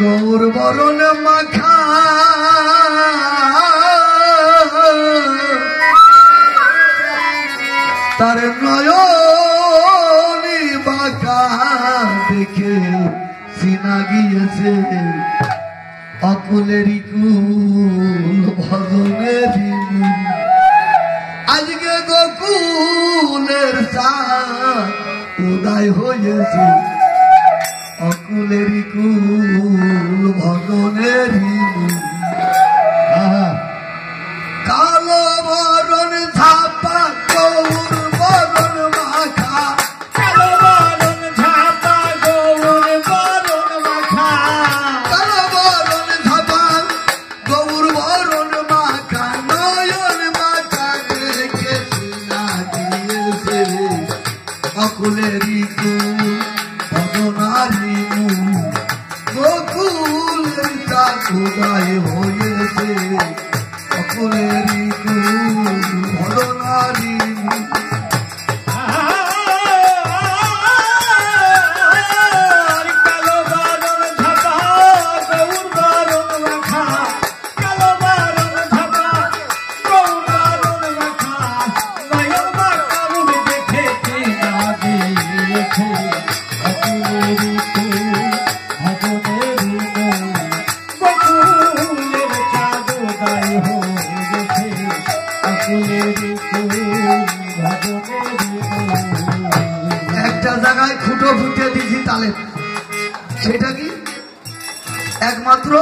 গৌর বরণ মাখা তার নয়নি বাঁকা দেখে চিনা গিয়েছে অকুলেরই কুল ভজনেরই মূল। আজকে গোকুলের চাঁদ উদয় হয়েছে অকুলেরই কুল ভজনেরই মূল। কালো বরণ ছাপা গৌর বরণ মাখা কালো বরণ ছাপা গৌর বরণ মাখা কালো বরণ ছাপা গৌর বরণ মাখা নয়ন মাখা দেখে চিনা গিয়েছে অকুলেরই কুল ভজনারই মূল। গোকুলের চাঁদ উদয় হয়েছে অকুলেরই কুল ভজনারই মূল। কালো বরণ ছাপা গৌর বরণ মাখা কালো বরণ ছাপা গৌর বরণ মাখা নয়ন মাখা রূপ দেখে চিনা গিয়েছে অকুলেরই কুল ভজনেরই মূল। গোকুলের চাঁদ উদয় হয়েছে অকুলেরই কুল ভজনেরই মূল। একটা জায়গায় খুঁটো ফুটে দিয়েছি তালে, সেটা কি একমাত্র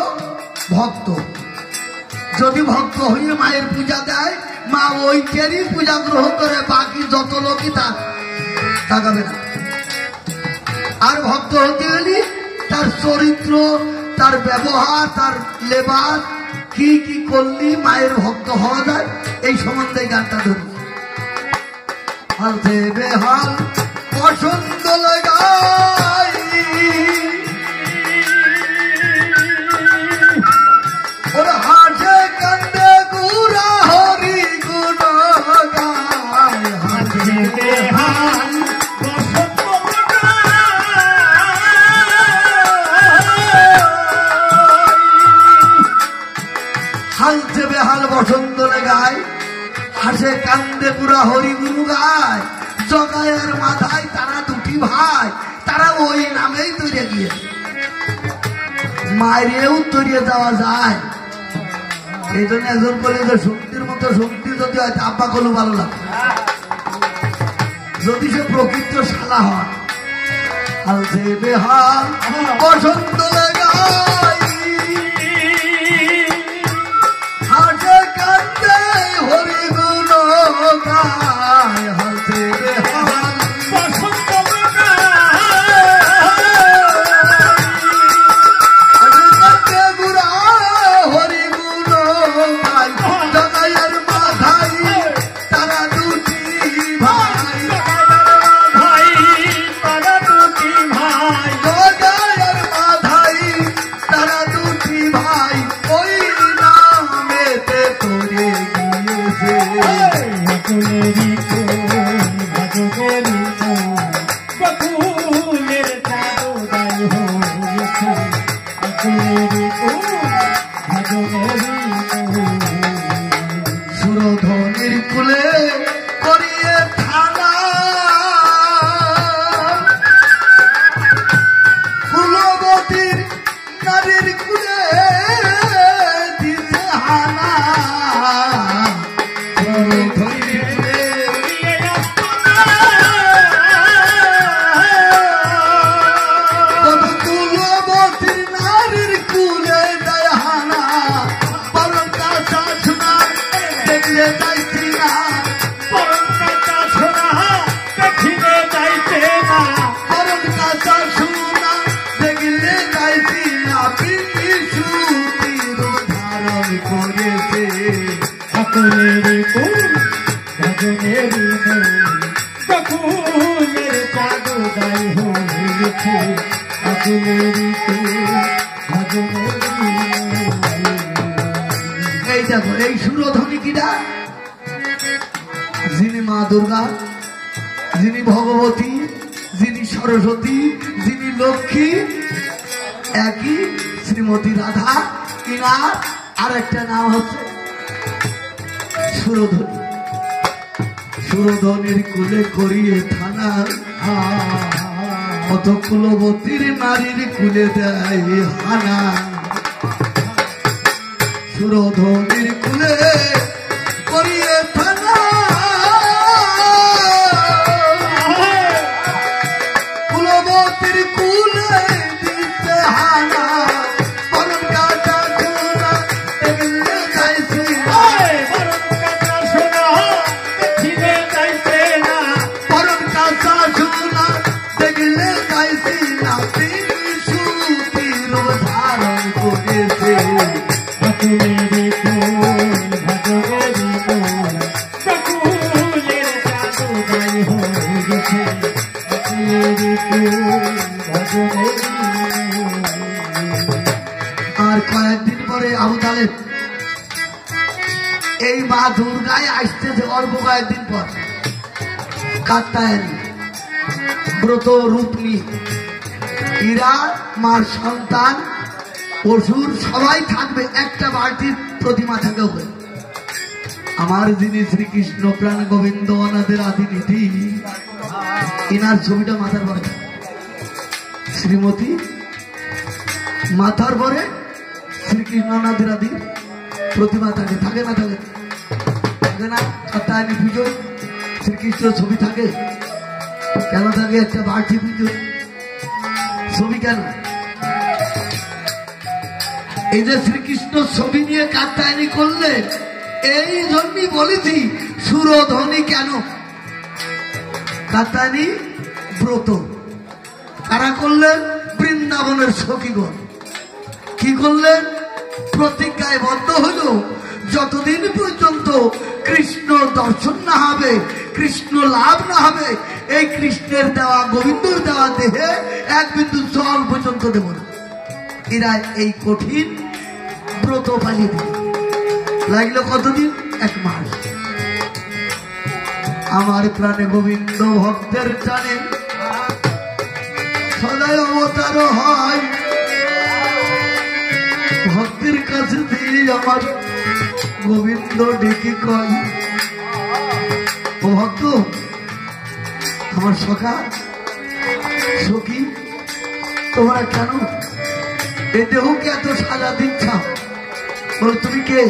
ভক্ত যদি ভক্ত হয়ে মায়ের পূজা দেয় মা ওইটারই পূজা গ্রহণ করে, বাকি যত লোকই তাকাবে না। আর ভক্ত হতে গেলে তার চরিত্র তার ব্যবহার তার লেবাস কি কি করলি মায়ের ভক্ত হওয়া যায় এই সম্বন্ধে গানটা ধরি। হাল দেবে হাল পছন্দ লাগাই ওর হাসে কান্দে গুড়া হরি গুণ গায় হাসে বেহাল বসন্ত হালতে বেহাল বসন্ত লাগায় হাসে কান্দে পুরা হরি গুরু গায়। জগায়ের মাথায় তারা দুটি ভাই, তারা ওই নামেই তৈরি গিয়েছে, মায়েরও তৈরিয়ে যাওয়া যায়। এই জন্য একজন বলে যে শক্তির মতো শক্তি যদি হয় আব্বা কোনো ভালো লাগে, যদি সে প্রকৃত শালা হয়। হালতে বেহাল বসন্ত লাগায় হাসে কান্দে হরি গুণ গায় হালতে বেহাল বসন্ত হাসে কান্দে গুড়া হরি গুণ গায়। জগায়ের মাথায় তারা দুটি ভাই ভাই তারা দুটি ভাই জগায়ের মাথায় তারা দুটি ভাই ওই নামেতে তোরে গিয়েছে অকুলেরই কুল ভজনেরই মূল। গোকুলের চাঁদ উদয় হয়েছে অকুলেরই কুল ভজনেরই মূল। সুরধনির কুলে করিয়ে থানা ফুলবতীর নারীর কুলে দিতে হানা সুরধনির কুলে কত ফুলবতীর নারীর কুলে দেয় হানা বরং কাছা শোনা দেখলে যাইছি না পরম কাঁচা সোনা দেখিলে যাইতে না বরং কাছা শোনা দেখলে যাইছি না পিঙ্গি সুতির ধারণ করেছে অকুলেরই কুল ভজনেরই মূল। গোকুলের চাঁদ উদয় হয়েছে অকুলেরই কুল ভজনেরই মূল। এই দেখো এই সুরধ্বনি কিনা যিনি মা দুর্গা, যিনি ভগবতী, যিনি সরস্বতী, যিনি লক্ষ্মী, একই শ্রীমতী রাধা, ইনার আর একটা নাম হচ্ছে সুরধনী। সুরধনীর কুলে করিয়ে থানা, কত কুলবতীর নারীর কুলে দেয় হানা। সুরধনীর কুলে করিয়ে থানা, কুলবতীর কুলে দিতে হানা। বরণ কাটা সোনা দেখলে যাইছি না, বরণ কাটা সোনা দেখলে যাইছি না। তিনি সুতির ধারণ করেছে, আকুলের কুল ভজনের মূল, বকুলের চাঁদ গায়ে হয়েছে। আকুলের কুল ভজনের মূল। আর কয়েকদিন পরে আবু তালেব এই মা দুর্গায় আসতেছে অল্প কয়েকদিন পর, কাত্তায়নী ব্রত রূপ নিয়ে। এরা মার সন্তান অসুর সবাই থাকবে, একটা বাড়তির প্রতিমা থাকে হয়ে। আমার যিনি শ্রীকৃষ্ণ প্রাণ গোবিন্দ অনাদের আদিনিধি, ইনার ছবিটা মাথার পরে, শ্রীমতী মাথার পরে শ্রীকৃষ্ণ অনাদের আদি প্রতিমা থাকে, থাকে না থাকে? থাকে না? কাত্তায়নী পুজোয় শ্রীকৃষ্ণ ছবি থাকে কেন? থাকে একটা বাড়তি পুজো ছবি কেন? এই যে শ্রীকৃষ্ণ ছবি নিয়ে কাত্তায়নী করলেন, এই জন্যই বলেছি সুরধনী কেন? কাত্তায়নী ব্রত কারা করলেন? বৃন্দাবনের সখীগণ। কি করলেন? প্রতিজ্ঞায় বদ্ধ হল, যতদিন পর্যন্ত কৃষ্ণ দর্শন না হবে, কৃষ্ণ লাভ না হবে, এই কৃষ্ণের দেওয়া গোবিন্দর দেওয়া দেহে এক বিন্দু জল পর্যন্ত দেব না। এরা এই কঠিন ব্রত পালিয়ে দিল। লাগলো কতদিন? 1 মাস। আমার প্রাণে গোবিন্দ ভক্তের টানে সদাই অবতার হয়, ভক্তের কাছে দিয়ে আমার গোবিন্দ ডেকে কয়, ও ভক্ত, আমার সখা সখী, তোমরা কেন এই দেহকে এত সাজা দিচ্ছ? বল তুমি কে?